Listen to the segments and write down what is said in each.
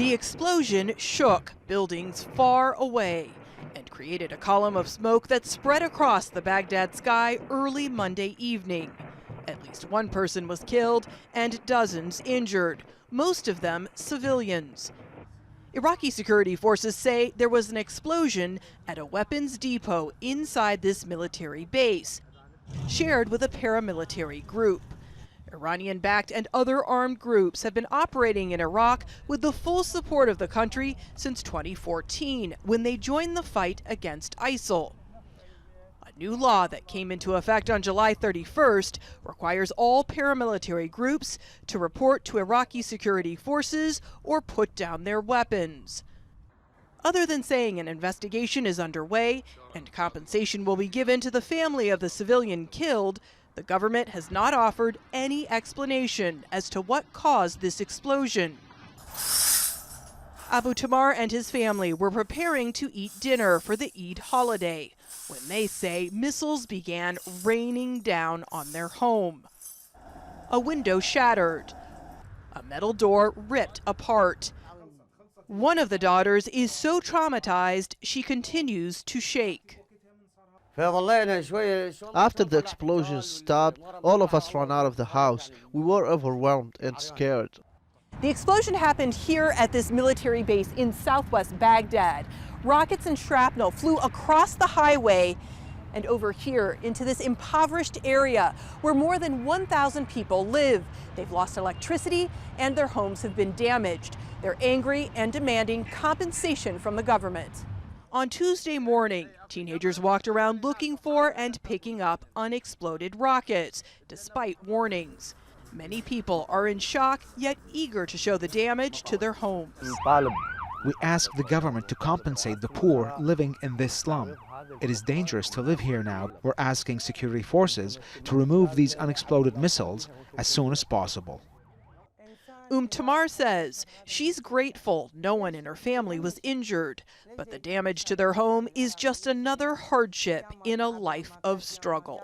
The explosion shook buildings far away and created a column of smoke that spread across the Baghdad sky early Monday evening. At least one person was killed and dozens injured, most of them civilians. Iraqi security forces say there was an explosion at a weapons depot inside this military base, shared with a paramilitary group. Iranian-backed and other armed groups have been operating in Iraq with the full support of the country since 2014, when they joined the fight against ISIL. A new law that came into effect on July 31st requires all paramilitary groups to report to Iraqi security forces or put down their weapons. Other than saying an investigation is underway and compensation will be given to the family of the civilian killed, the government has not offered any explanation as to what caused this explosion. Abu Tamar and his family were preparing to eat dinner for the Eid holiday when they say missiles began raining down on their home. A window shattered. A metal door ripped apart. One of the daughters is so traumatized she continues to shake. After the explosion stopped, all of us ran out of the house. We were overwhelmed and scared. The explosion happened here at this military base in southwest Baghdad. Rockets and shrapnel flew across the highway and over here into this impoverished area where more than 1,000 people live. They've lost electricity and their homes have been damaged. They're angry and demanding compensation from the government. On Tuesday morning, teenagers walked around looking for and picking up unexploded rockets, despite warnings. Many people are in shock, yet eager to show the damage to their homes. We ask the government to compensate the poor living in this slum. It is dangerous to live here now. We're asking security forces to remove these unexploded missiles as soon as possible. Tamar says she's grateful no one in her family was injured, but the damage to their home is just another hardship in a life of struggle.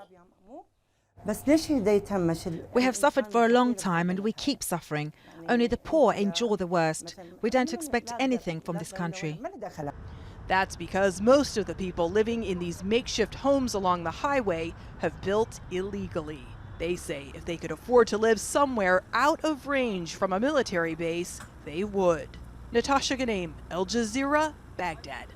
We have suffered for a long time and we keep suffering. Only the poor endure the worst. We don't expect anything from this country. That's because most of the people living in these makeshift homes along the highway have built illegally. They say if they could afford to live somewhere out of range from a military base, they would. Natasha, Ghoneim, Al Jazeera, Baghdad.